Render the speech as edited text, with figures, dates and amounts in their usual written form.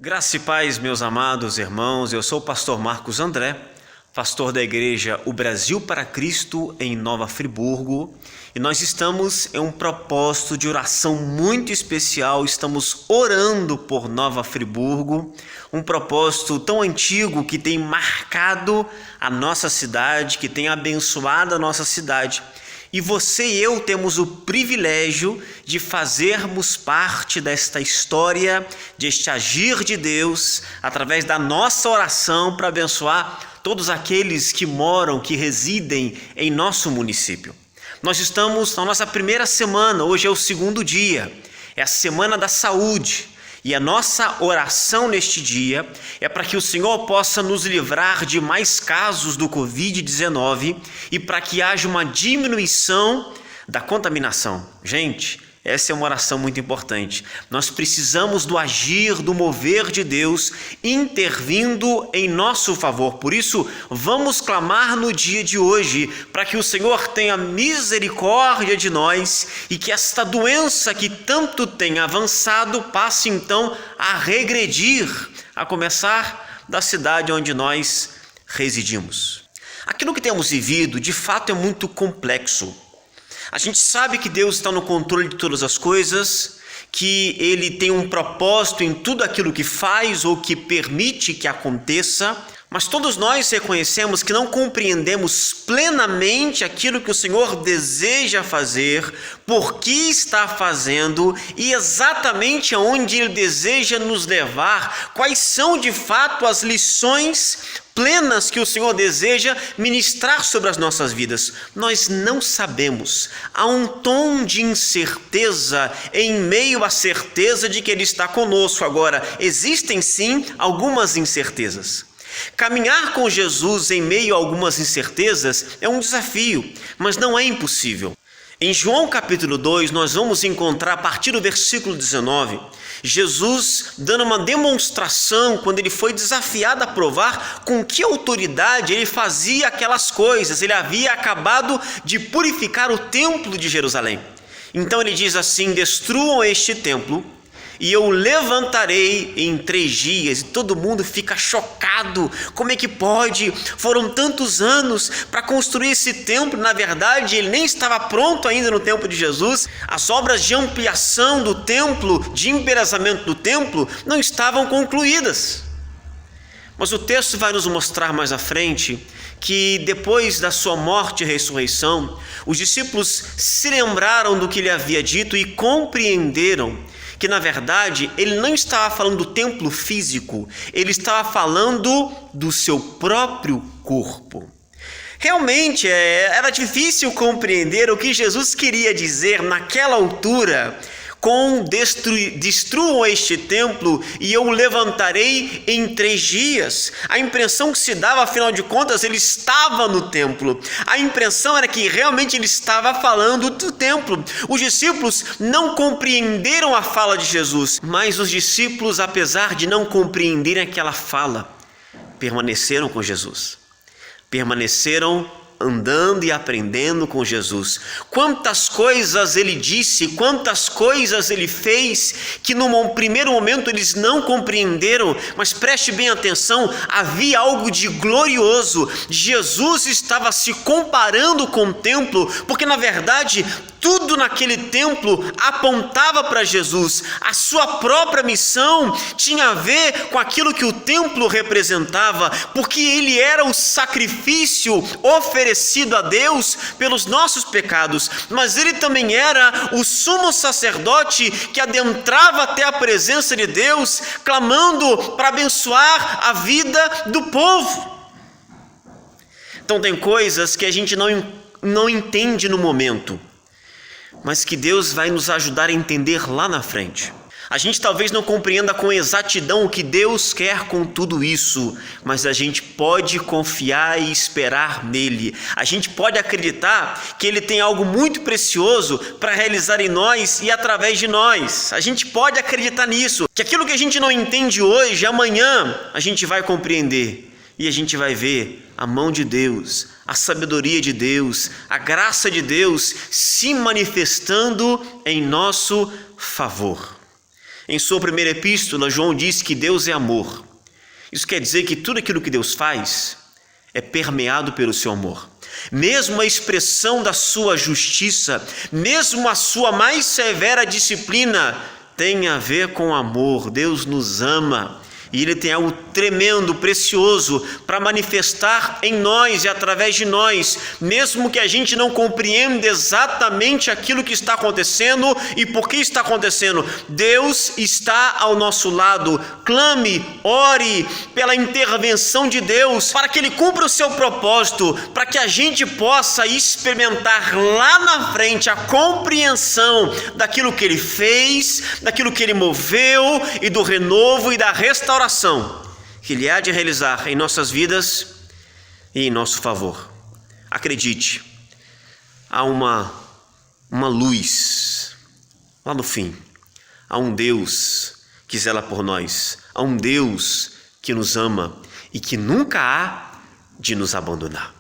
Graça e paz, meus amados irmãos, eu sou o pastor Marcos André, pastor da igreja O Brasil para Cristo em Nova Friburgo, e nós estamos em um propósito de oração muito especial, estamos orando por Nova Friburgo, um propósito tão antigo que tem marcado a nossa cidade, que tem abençoado a nossa cidade. E você e eu temos o privilégio de fazermos parte desta história, deste agir de Deus, através da nossa oração para abençoar todos aqueles que moram, que residem em nosso município. Nós estamos na nossa primeira semana, hoje é o segundo dia, é a Semana da Saúde. E a nossa oração neste dia é para que o Senhor possa nos livrar de mais casos do Covid-19 e para que haja uma diminuição da contaminação. Gente, essa é uma oração muito importante. Nós precisamos do agir, do mover de Deus intervindo em nosso favor. Por isso, vamos clamar no dia de hoje para que o Senhor tenha misericórdia de nós e que esta doença que tanto tem avançado passe então a regredir, a começar da cidade onde nós residimos. Aquilo que temos vivido, de fato, é muito complexo. A gente sabe que Deus está no controle de todas as coisas, que Ele tem um propósito em tudo aquilo que faz ou que permite que aconteça, mas todos nós reconhecemos que não compreendemos plenamente aquilo que o Senhor deseja fazer, por que está fazendo e exatamente aonde Ele deseja nos levar, quais são de fato as lições plenas que o Senhor deseja ministrar sobre as nossas vidas. Nós não sabemos. Há um tom de incerteza em meio à certeza de que Ele está conosco. Agora, existem sim algumas incertezas. Caminhar com Jesus em meio a algumas incertezas é um desafio, mas não é impossível. Em João capítulo 2, nós vamos encontrar a partir do versículo 19, Jesus dando uma demonstração quando ele foi desafiado a provar com que autoridade ele fazia aquelas coisas. Ele havia acabado de purificar o templo de Jerusalém. Então ele diz assim: destruam este templo e eu levantarei em 3 dias. E todo mundo fica chocado. Como é que pode? Foram tantos anos para construir esse templo. Na verdade, ele nem estava pronto ainda no tempo de Jesus. As obras de ampliação do templo, de embelezamento do templo, não estavam concluídas. Mas o texto vai nos mostrar mais à frente que depois da sua morte e ressurreição, os discípulos se lembraram do que ele havia dito e compreenderam que na verdade ele não estava falando do templo físico, ele estava falando do seu próprio corpo. Realmente era difícil compreender o que Jesus queria dizer naquela altura com destruam este templo e eu o levantarei em 3 dias. A impressão que se dava, afinal de contas, ele estava no templo. A impressão era que realmente ele estava falando do templo. Os discípulos não compreenderam a fala de Jesus, mas os discípulos, apesar de não compreenderem aquela fala, permaneceram com Jesus. Permaneceram andando e aprendendo com Jesus. Quantas coisas ele disse, quantas coisas ele fez, que no primeiro momento eles não compreenderam, mas preste bem atenção, havia algo de glorioso. Jesus estava se comparando com o templo, porque na verdade tudo naquele templo apontava para Jesus. A sua própria missão tinha a ver com aquilo que o templo representava, porque ele era o sacrifício oferecido a Deus pelos nossos pecados, mas ele também era o sumo sacerdote que adentrava até a presença de Deus, clamando para abençoar a vida do povo. Então tem coisas que a gente não entende no momento, mas que Deus vai nos ajudar a entender lá na frente. A gente talvez não compreenda com exatidão o que Deus quer com tudo isso, mas a gente pode confiar e esperar nele. A gente pode acreditar que ele tem algo muito precioso para realizar em nós e através de nós. A gente pode acreditar nisso, que aquilo que a gente não entende hoje, amanhã a gente vai compreender. E a gente vai ver a mão de Deus, a sabedoria de Deus, a graça de Deus se manifestando em nosso favor. Em sua primeira epístola, João diz que Deus é amor. Isso quer dizer que tudo aquilo que Deus faz é permeado pelo seu amor. Mesmo a expressão da sua justiça, mesmo a sua mais severa disciplina, tem a ver com amor. Deus nos ama e Ele tem algo tremendo, precioso para manifestar em nós e através de nós, mesmo que a gente não compreenda exatamente aquilo que está acontecendo e por que está acontecendo. Deus está ao nosso lado. Clame, ore pela intervenção de Deus para que Ele cumpra o seu propósito, para que a gente possa experimentar lá na frente a compreensão daquilo que Ele fez, daquilo que Ele moveu e do renovo e da restauração que Ele há de realizar em nossas vidas e em nosso favor. Acredite, há uma luz lá no fim. Há um Deus que zela por nós. Há um Deus que nos ama e que nunca há de nos abandonar.